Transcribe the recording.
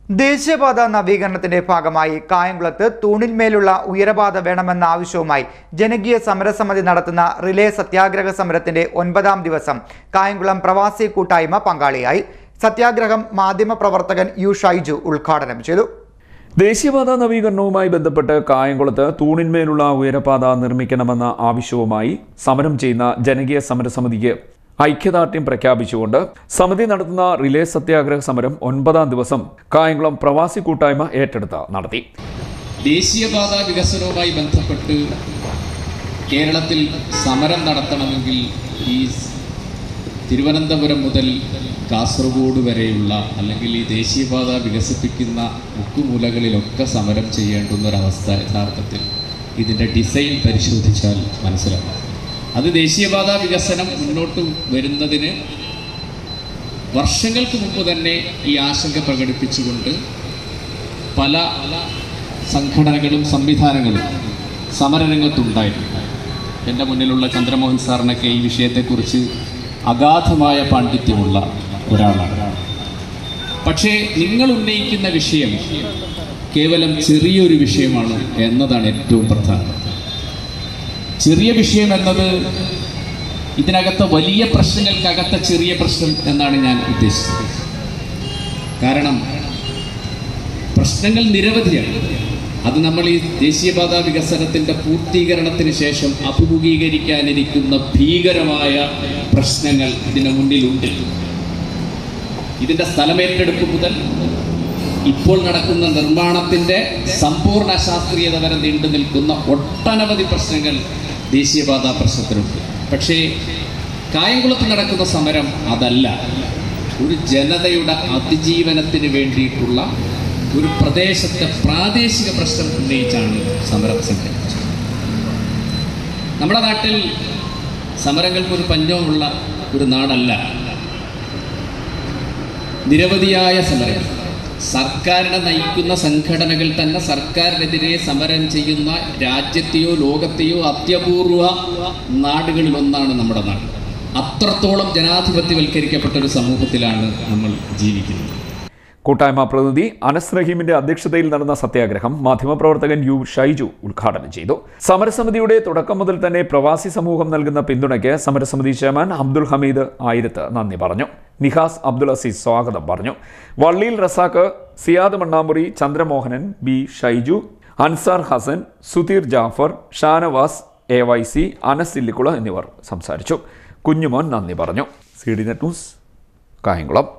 ദേശീയപാത നവീകരണത്തിന്റെ ഭാഗമായി കായംകുളത്ത് തൂണിന്മേലുള്ള ഉയരപാത വേണമെന്ന ആവശ്യവുമായി ജനകീയ സമരസമിതി നടത്തുന്ന റിലേ സത്യാഗ്രഹ സമരത്തിന്റെ 9ാം ദിവസം കായംകുളം പ്രവാസി കൂട്ടായ്മ പങ്കാളിയായി. സത്യാഗ്രഹം മാധ്യമപ്രവർത്തകൻ യു ഷൈജു ഉദ്ഘാടനം ചെയ്തു. ദേശീയപാത നവീകരണവുമായി ബന്ധപ്പെട്ട് കായംകുളത്ത് തൂണിന്മേലുള്ള ഉയരപാത നിർമ്മിക്കണമെന്ന ആവശ്യവുമായി സമരം ചെയ്യുന്ന ജനകീയ സമരസമിതിക്ക് ഐക്യദാർഢ്യം പ്രഖ്യാപിച്ചുകൊണ്ട് സമിതി നടത്തുന്ന റിലേ സത്യാഗ്രഹ സമരം 9ാം ദിവസം കായംകുളം പ്രവാസി കൂട്ടായ്മ ഏറ്റെടുത്ത് നടത്തി. ദേശീയപാത വികസനവുമായി ബന്ധപ്പെട്ട് കേരളത്തിൽ സമരം നടത്തണമെങ്കിൽ ഈ തിരുവനന്തപുരം മുതൽ കാസർഗോഡ് വരെയുള്ള അല്ലെങ്കിൽ ഈ ദേശീയപാത വികസിപ്പിക്കുന്ന മുക്കുമൂലകളിലൊക്കെ സമരം ചെയ്യേണ്ടുന്നൊരവസ്ഥ യഥാർത്ഥത്തിൽ ഇതിൻ്റെ ഡിസൈൻ പരിശോധിച്ചാൽ മനസ്സിലാക്കാം. അത് ദേശീയപാത വികസനം മുന്നോട്ട് വരുന്നതിന് വർഷങ്ങൾക്ക് മുമ്പ് തന്നെ ഈ ആശങ്ക പ്രകടിപ്പിച്ചുകൊണ്ട് പല സംഘടനകളും സംവിധാനങ്ങളും സമരരംഗത്തുണ്ടായിട്ടുണ്ട്. എൻ്റെ മുന്നിലുള്ള ചന്ദ്രമോഹൻ സാറിനൊക്കെ ഈ വിഷയത്തെക്കുറിച്ച് അഗാധമായ പാണ്ഡിത്യമുള്ള ഒരാളാണ്. പക്ഷേ നിങ്ങൾ ഉന്നയിക്കുന്ന വിഷയം കേവലം ചെറിയൊരു വിഷയമാണ് എന്നതാണ് ഏറ്റവും പ്രധാനം. ചെറിയ വിഷയം എന്നത് ഇതിനകത്തെ വലിയ പ്രശ്നങ്ങൾക്കകത്തെ ചെറിയ പ്രശ്നം എന്നാണ് ഞാൻ ഉദ്ദേശിച്ചത്. കാരണം പ്രശ്നങ്ങൾ നിരവധിയാണ്. അത് നമ്മൾ ഈ ദേശീയപാത വികസനത്തിൻ്റെ പൂർത്തീകരണത്തിന് ശേഷം അഭിമുഖീകരിക്കാനിരിക്കുന്ന ഭീകരമായ പ്രശ്നങ്ങൾ ഇതിന് മുന്നിലുണ്ട്. ഇതിൻ്റെ സ്ഥലമേറ്റെടുപ്പ് മുതൽ ഇപ്പോൾ നടക്കുന്ന നിർമ്മാണത്തിൻ്റെ സമ്പൂർണ്ണ അശാസ്ത്രീയത വരെ നീണ്ടു നിൽക്കുന്ന ഒട്ടനവധി പ്രശ്നങ്ങൾ ദേശീയപാത പ്രശ്നത്തിലുണ്ട്. പക്ഷേ കായംകുളത്ത് നടക്കുന്ന സമരം അതല്ല. ഒരു ജനതയുടെ അതിജീവനത്തിന് വേണ്ടിയിട്ടുള്ള ഒരു പ്രദേശത്തെ പ്രാദേശിക പ്രശ്നം ഉന്നയിച്ചാണ് സമരം സംഘടിപ്പിച്ചത്. നമ്മുടെ നാട്ടിൽ സമരങ്ങൾക്കൊരു പഞ്ഞവുമുള്ള ഒരു നാടല്ല. നിരവധിയായ സമരങ്ങൾ സർക്കാരിനെ നയിക്കുന്ന സംഘടനകൾ തന്നെ സർക്കാരിനെതിരെ സമരം ചെയ്യുന്ന രാജ്യത്തെയോ ലോകത്തെയോ അത്യപൂർവ നാടുകളിലൊന്നാണ് നമ്മുടെ നാട്. അത്രത്തോളം ജനാധിപത്യവൽക്കരിക്കപ്പെട്ട ഒരു സമൂഹത്തിലാണ് നമ്മൾ ജീവിക്കുന്നത്. കൂട്ടായ്മ പ്രതിനിധി അനസ് റഹീമിന്റെ അധ്യക്ഷതയിൽ നടന്ന സത്യാഗ്രഹം മാധ്യമപ്രവർത്തകൻ യു ഷൈജു ഉദ്ഘാടനം ചെയ്തു. സമരസമിതിയുടെ തുടക്കം മുതൽ തന്നെ പ്രവാസി സമൂഹം നൽകുന്ന പിന്തുണയ്ക്ക് സമരസമിതി ചെയർമാൻ അബ്ദുൽ ഹമീദ് ആയിരത്ത് നന്ദി പറഞ്ഞു. നിഹാസ് അബ്ദുൽ അസീസ് സ്വാഗതം പറഞ്ഞു. വള്ളിയിൽ റസാഖ്, സിയാദ് മണ്ണാമുറി, ചന്ദ്രമോഹനൻ, ബി ഷൈജു, അൻസാർ ഹസൻ, സുധീർ ജാഫർ, ഷാനവാസ്, AYC, അനസ് ഇല്ലിക്കുള എന്നിവർ സംസാരിച്ചു. കുഞ്ഞുമോൻ നന്ദി പറഞ്ഞു. CDNet news, Kayamkulam.